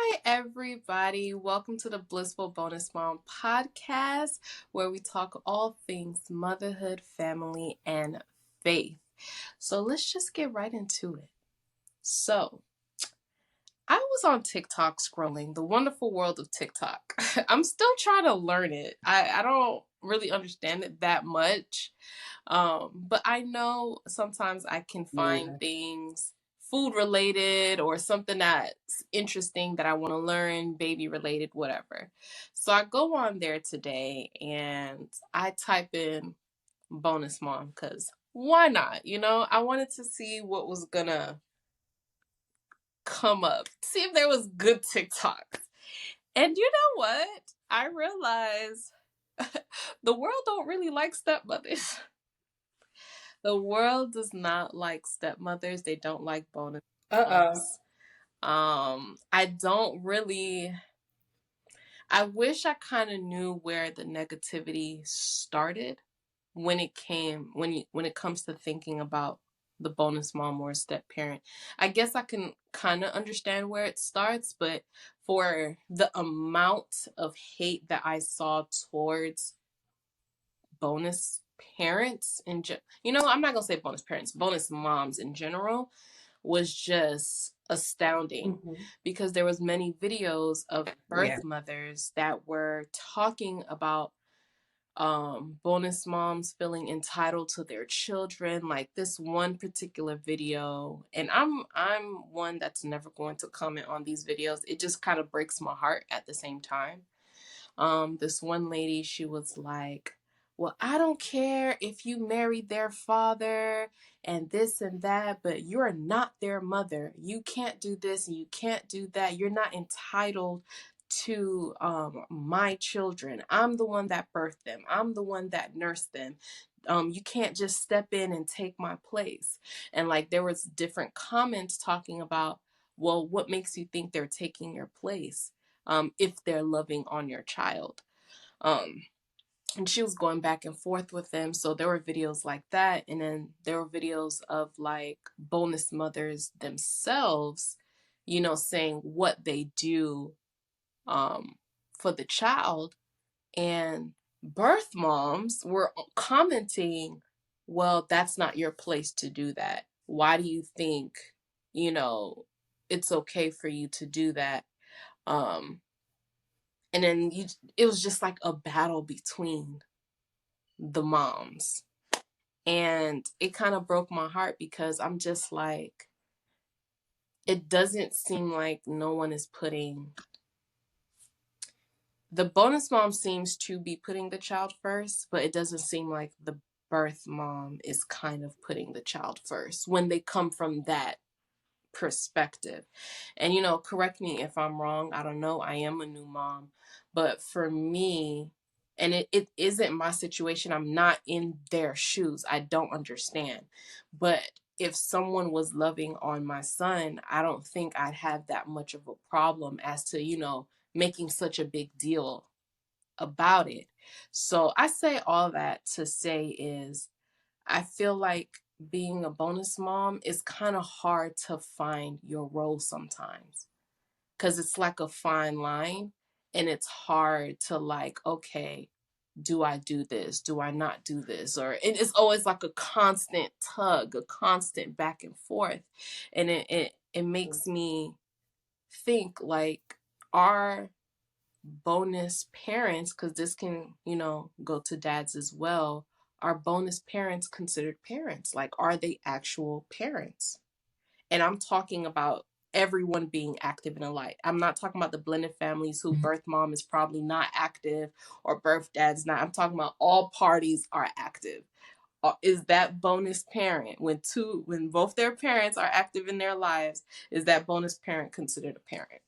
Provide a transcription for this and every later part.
Hi, everybody. Welcome to the Blissful Bonus Mom podcast, where we talk all things motherhood, family, and faith. So let's just get right into it. So, I was on TikTok scrolling, the wonderful world of TikTok. I'm still trying to learn it. I don't really understand it that much. But I know sometimes I can find things food related or something that's interesting that I want to learn, baby related, whatever. So I go on there today and I type in bonus mom because why not? I wanted to see what was gonna come up, see if there was good TikToks. And you know what? I realized the world don't really like stepmothers. The world does not like stepmothers. They don't like bonus moms. I don't really. I wish I kind of knew where the negativity started when it comes to thinking about the bonus mom or step parent. I guess I can kind of understand where it starts, but for the amount of hate that I saw towards bonus parents I'm not gonna say bonus parents, bonus moms in general was just astounding because there was many videos of birth mothers that were talking about bonus moms feeling entitled to their children, like this one particular video. And I'm one that's never going to comment on these videos. It just kind of breaks my heart at the same time. This one lady, she was like, well, I don't care if you married their father and this and that, but you're not their mother. You can't do this and you can't do that. You're not entitled to my children. I'm the one that birthed them. I'm the one that nursed them. You can't just step in and take my place. And like there was different comments talking about, well, what makes you think they're taking your place? If they're loving on your child. And she was going back and forth with them. So there were videos like that. And then there were videos of like bonus mothers themselves, saying what they do for the child. And birth moms were commenting, well, that's not your place to do that. Why do you think, it's okay for you to do that? And then it was just like a battle between the moms. And it kind of broke my heart because I'm just like, it doesn't seem like no one is putting, the bonus mom seems to be putting the child first, but it doesn't seem like the birth mom is kind of putting the child first when they come from that perspective. And correct me if I'm wrong, I don't know, I am a new mom, but for me, and it isn't my situation, I'm not in their shoes, I don't understand, but if someone was loving on my son, I don't think I'd have that much of a problem as to making such a big deal about it. So I say all that to say is I feel like being a bonus mom is kind of hard to find your role sometimes because it's like a fine line and it's hard to like, okay, do I do this? Do I not do this? Or it's always like a constant tug, a constant back and forth. And it makes me think like, are bonus parents, because this can, go to dads as well, are bonus parents considered parents? Like, are they actual parents? And I'm talking about everyone being active in a life. I'm not talking about the blended families who birth mom is probably not active or birth dad's not. I'm talking about all parties are active. Is that bonus parent when both their parents are active in their lives? Is that bonus parent considered a parent?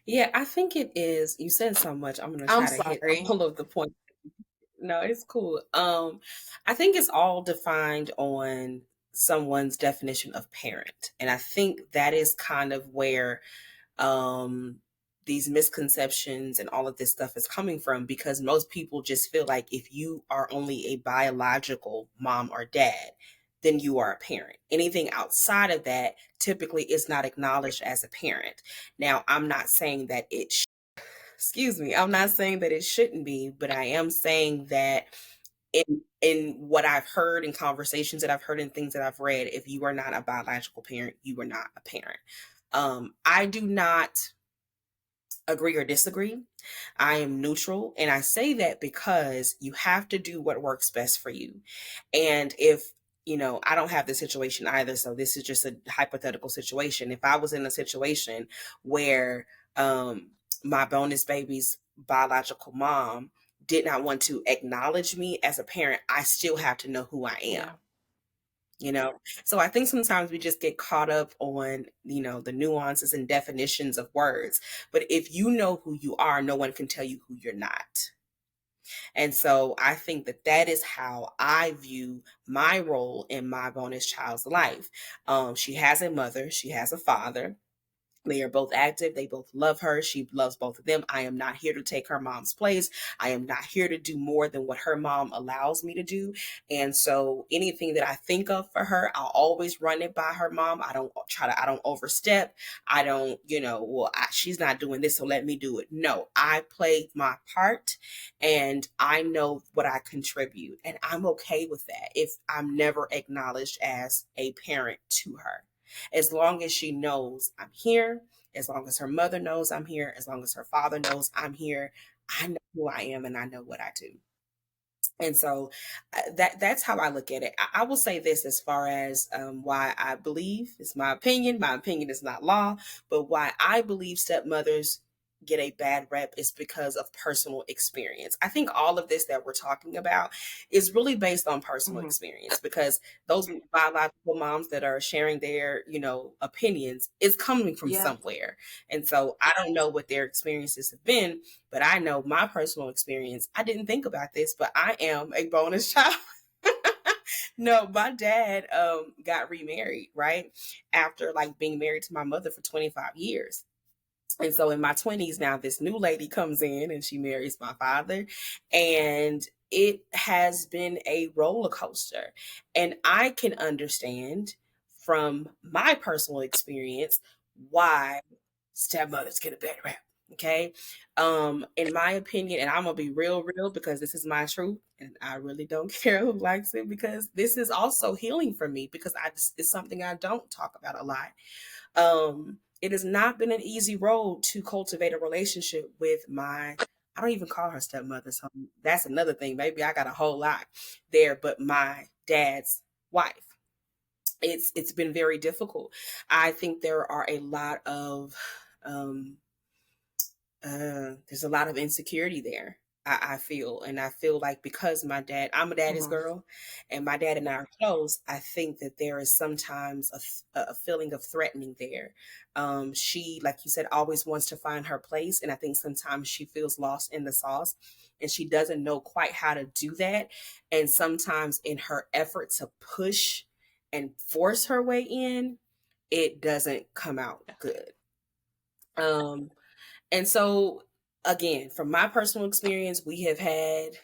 Yeah, I think it is. You said so much. I'm gonna try to hit Sorry. all of the points. No, it's cool. I think it's all defined on someone's definition of parent. And I think that is kind of where um these misconceptions and all of this stuff is coming from, because most people just feel like if you are only a biological mom or dad, then you are a parent. Anything outside of that typically is not acknowledged as a parent. Now, I'm not saying that excuse me, I'm not saying that it shouldn't be, but I am saying that in what I've heard in conversations that I've heard and things that I've read, if you are not a biological parent, you are not a parent. I do not agree or disagree. I am neutral. And I say that because you have to do what works best for you. And if, I don't have this situation either. So this is just a hypothetical situation. If I was in a situation where my bonus baby's biological mom did not want to acknowledge me as a parent, I still have to know who I am. Yeah. So I think sometimes we just get caught up on the nuances and definitions of words, but if you know who you are, no one can tell you who you're not. And so I think that that is how I view my role in my bonus child's life. She has a mother, she has a father. They are both active. They both love her. She loves both of them. I am not here to take her mom's place. I am not here to do more than what her mom allows me to do. And so anything that I think of for her, I'll always run it by her mom. I don't overstep. I don't, she's not doing this, so let me do it. No, I play my part and I know what I contribute. And I'm okay with that if I'm never acknowledged as a parent to her. As long as she knows I'm here, as long as her mother knows I'm here, as long as her father knows I'm here, I know who I am and I know what I do. And so that's how I look at it. I will say this as far as why I believe, it's my opinion. My opinion is not law, but why I believe stepmothers get a bad rep is because of personal experience. I think all of this that we're talking about is really based on personal experience, because those biological moms that are sharing their, opinions is coming from somewhere. And so I don't know what their experiences have been, but I know my personal experience. I didn't think about this, but I am a bonus child. No, my dad got remarried, right? After like being married to my mother for 25 years. And so in my 20s now, this new lady comes in and she marries my father. And it has been a roller coaster. And I can understand from my personal experience why stepmothers get a bad rap. Okay. In my opinion, and I'm gonna be real because this is my truth, and I really don't care who likes it, because this is also healing for me, because it's something I don't talk about a lot. It has not been an easy road to cultivate a relationship with I don't even call her stepmother, so that's another thing. Maybe I got a whole lot there, but my dad's wife. It's been very difficult. I think there are a lot of there's a lot of insecurity there. I feel, and I feel like because I'm a daddy's girl, and my dad and I are close. I think that there is sometimes a feeling of threatening there. She, like you said, always wants to find her place, and I think sometimes she feels lost in the sauce, and she doesn't know quite how to do that. And sometimes in her effort to push and force her way in, it doesn't come out good. Um, and so, again, from my personal experience, we have had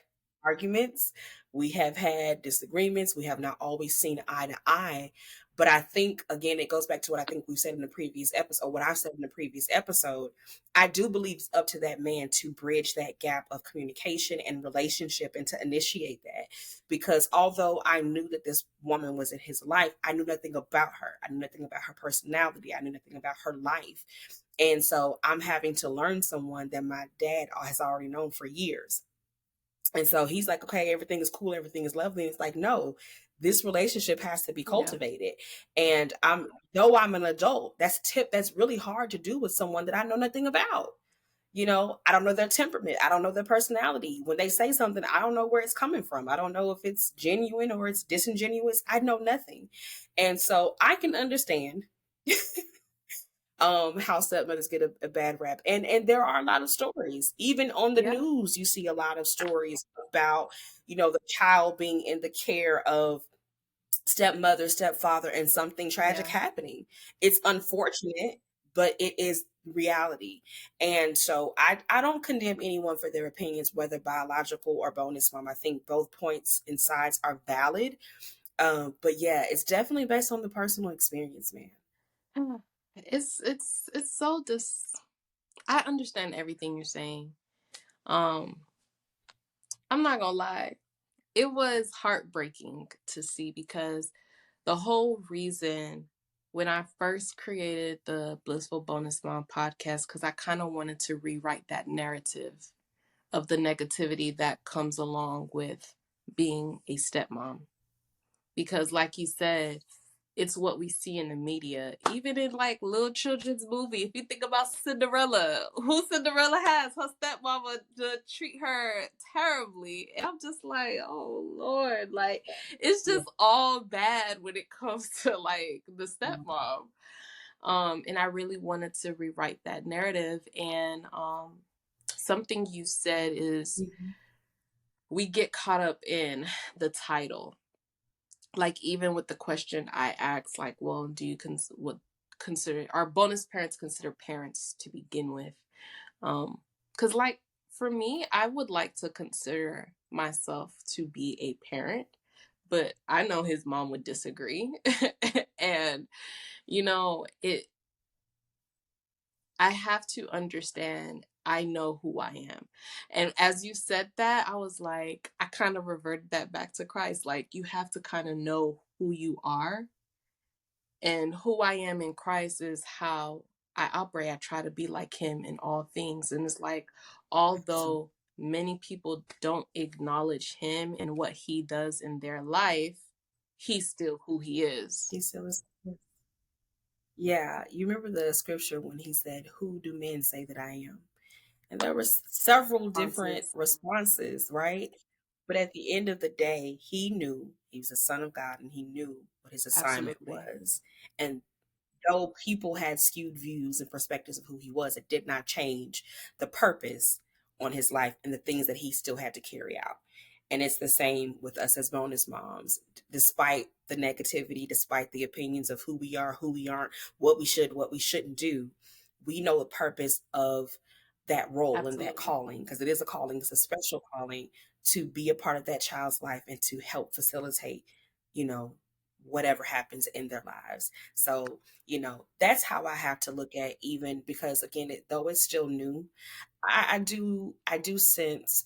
arguments, we have had disagreements, we have not always seen eye to eye. But I think, again, it goes back to what I think we said in the previous episode, what I've said in the previous episode. I do believe it's up to that man to bridge that gap of communication and relationship and to initiate that. Because although I knew that this woman was in his life, I knew nothing about her. I knew nothing about her personality. I knew nothing about her life. And so I'm having to learn someone that my dad has already known for years. And so he's like, okay, everything is cool, everything is lovely. And it's like, no, this relationship has to be cultivated. Yeah. And though I'm an adult, that's really hard to do with someone that I know nothing about. I don't know their temperament. I don't know their personality. When they say something, I don't know where it's coming from. I don't know if it's genuine or it's disingenuous. I know nothing. And so I can understand how stepmothers get a bad rap. And there are a lot of stories. Even on the news, you see a lot of stories about, the child being in the care of stepmother, stepfather, and something tragic happening. It's unfortunate, but it is reality. And so I don't condemn anyone for their opinions, whether biological or bonus mom. I think both points and sides are valid. But yeah, it's definitely based on the personal experience, man. It's so I understand everything you're saying. Um, I'm not gonna lie. It was heartbreaking to see because the whole reason when I first created the Blissful Bonus Mom podcast, because I kind of wanted to rewrite that narrative of the negativity that comes along with being a stepmom. Because, like you said, it's what we see in the media, even in like little children's movie. If you think about Cinderella, who Cinderella has, her stepmama to treat her terribly. And I'm just like, oh Lord, like it's Yeah. just all bad when it comes to like the stepmom. And I really wanted to rewrite that narrative. And something you said is Mhm. we get caught up in the title, like even with the question I asked, like, well, do you what consider our bonus parents consider parents to begin with? Because like for me, I would like to consider myself to be a parent, but I know his mom would disagree, and it. I have to understand. I know who I am. And as you said that, I was like, I kind of reverted that back to Christ. Like, you have to kind of know who you are, and who I am in Christ is how I operate. I try to be like him in all things. And it's like, So although many people don't acknowledge him and what he does in their life, he's still who he is. he still is. Yeah, you remember the scripture when he said, "Who do men say that I am?" And there were several different Responses. responses, right? But at the end of the day, he knew he was a son of God and he knew what his assignment Absolutely. was. And though people had skewed views and perspectives of who he was, it did not change the purpose on his life and the things that he still had to carry out. And it's the same with us as bonus moms. Despite the negativity, despite the opinions of who we are, who we aren't, what we should, what we shouldn't do, we know the purpose of that role and that Absolutely. calling, because it is a calling, it's a special calling to be a part of that child's life and to help facilitate, you know, whatever happens in their lives. So, that's how I have to look at, even because again, though it's still new, I do sense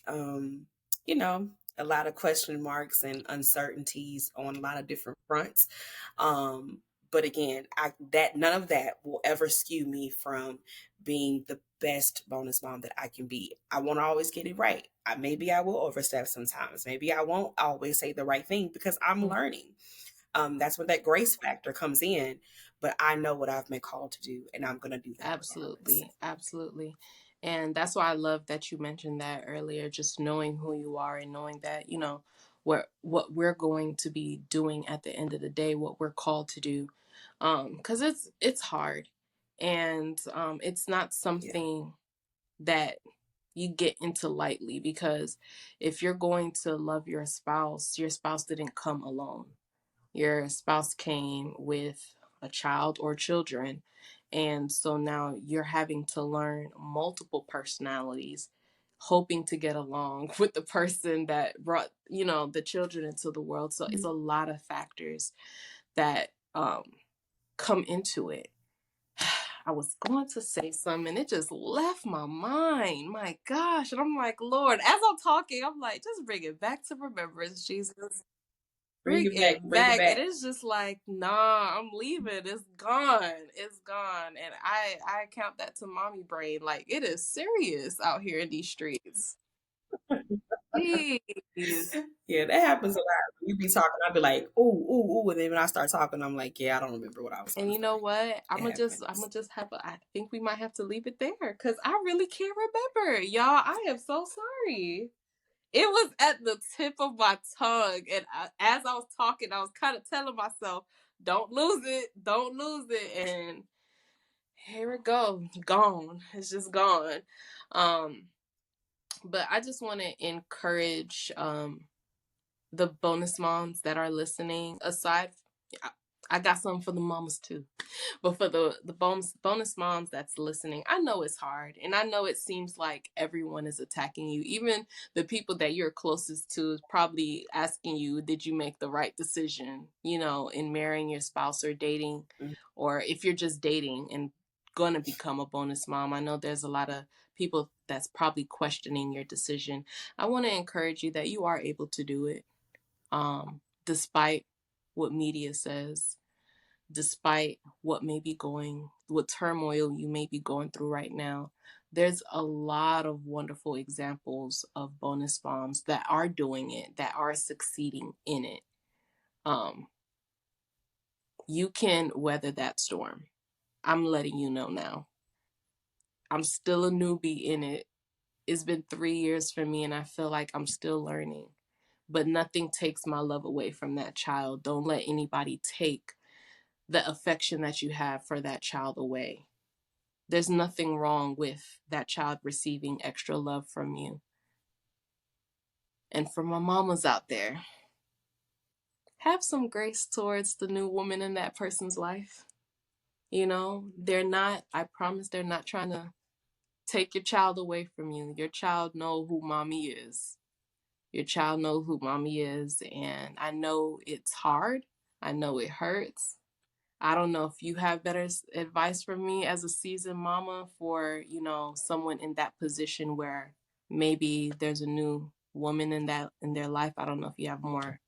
you know a lot of question marks and uncertainties on a lot of different fronts. um but again, I that none of that will ever skew me from being the best bonus mom that I can be. I won't always get it right. Maybe I will overstep sometimes. Maybe I won't always say the right thing because I'm Mhm. learning. That's when that grace factor comes in. But I know what I've been called to do, and I'm going to do that regardless. Absolutely. Absolutely. And that's why I love that you mentioned that earlier, just knowing who you are and knowing that, what we're going to be doing at the end of the day, what we're called to do. Because it's hard. And it's not Yeah. something that you get into lightly, because if you're going to love your spouse didn't come alone. Your spouse came with a child or children. And so now you're having to learn multiple personalities, hoping to get along with the person that brought, the children into the world. So it's a lot of factors that come into it. I was going to say something and it just left my mind. My gosh. And I'm like, Lord, as I'm talking, I'm like, just bring it back to remembrance, Jesus. Bring Bring it back. it Bring it back. And back. it's just like, nah, I'm leaving. It's gone. It's gone. And I count that to mommy brain. Like, it is serious out here in these streets. Jeez. Yeah, that happens a lot. You be talking, I'll be like, ooh, ooh, ooh. And then when I start talking, I'm like, yeah, I don't remember what I was going And to you know say. what? It I'm happens. gonna just I think we might have to leave it there because I really can't remember. Y'all, I am so sorry. It was at the tip of my tongue. And as I was talking, I was kind of telling myself, don't lose it. Don't lose it. And here it go, gone. It's just gone. Um, but I just want to encourage the bonus moms that are listening. Aside, I got something for the mamas too. But for the bonus moms that's listening, I know it's hard, and I know it seems like everyone is attacking you. Even the people that you're closest to is probably asking you, "Did you make the right decision?" You know, in marrying your spouse or dating, Mm. or if you're just dating and gonna become a bonus mom. I know there's a lot of people that's probably questioning your decision. I want to encourage you that you are able to do it, despite what media says, despite what turmoil you may be going through right now. There's a lot of wonderful examples of bonus moms that are doing it, that are succeeding in it. Um, you can weather that storm. I'm letting you know now. I'm still a newbie in it. It's been 3 years for me, and I feel like I'm still learning. But nothing takes my love away from that child. Don't let anybody take the affection that you have for that child away. There's nothing wrong with that child receiving extra love from you. And for my mamas out there, have some grace towards the new woman in that person's life. You know, I promise they're not trying to take your child away from you. Your child know who mommy is. Your child know who mommy is. And I know it's hard. I know it hurts. I don't know if you have better advice for me as a seasoned mama for, someone in that position where maybe there's a new woman in their life. I don't know if you have more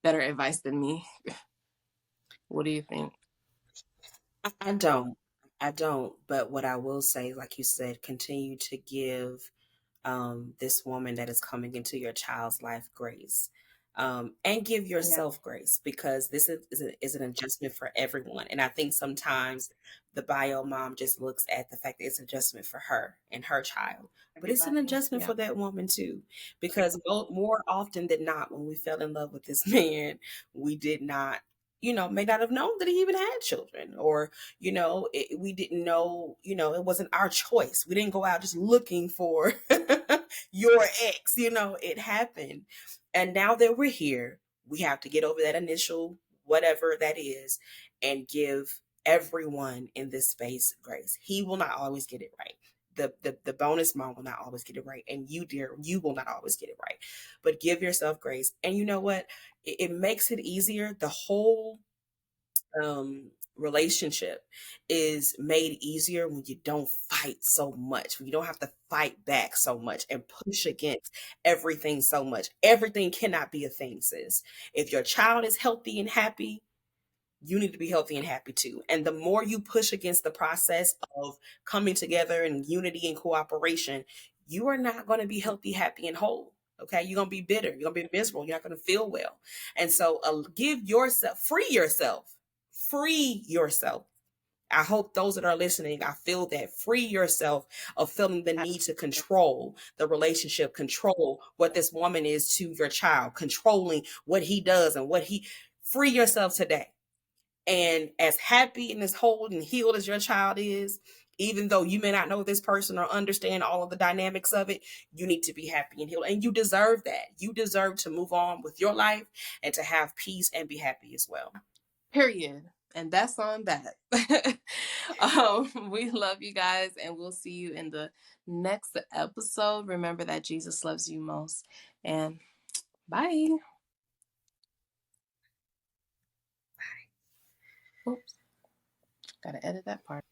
better advice than me. What do you think? I don't. I don't. But what I will say, like you said, continue to give this woman that is coming into your child's life grace. And give Yeah. yourself grace, because this is an adjustment for everyone. And I think sometimes the bio mom just looks at the fact that it's an adjustment for her and her child, but it's an Everybody. adjustment Yeah. for that woman too. Because more often than not, when we fell in love with this man, we did not, may not have known that he even had children, or we didn't know, it wasn't our choice. We didn't go out just looking for your ex, it happened. And now that we're here, we have to get over that initial whatever that is and give everyone in this space grace. He will not always get it right. The bonus mom will not always get it right. And you, dear, you will not always get it right. But give yourself grace. And you know what? It makes it easier. The whole relationship is made easier when you don't fight so much, when you don't have to fight back so much and push against everything so much. Everything cannot be a thing, sis. If your child is healthy and happy, you need to be healthy and happy too. And the more you push against the process of coming together in unity and cooperation, you are not going to be healthy, happy, and whole. Okay. You're going to be bitter. You're going to be miserable. You're not going to feel well. And so free yourself, free yourself. I hope those that are listening, I feel that, free yourself of feeling the need to control the relationship, control what this woman is to your child, controlling what he does and free yourself today. And as happy and as whole and healed as your child is, even though you may not know this person or understand all of the dynamics of it, you need to be happy and healed. And you deserve that. You deserve to move on with your life and to have peace and be happy as well. Period. And that's on that. We love you guys, and we'll see you in the next episode. Remember that Jesus loves you most. And bye. Oops. Gotta edit that part.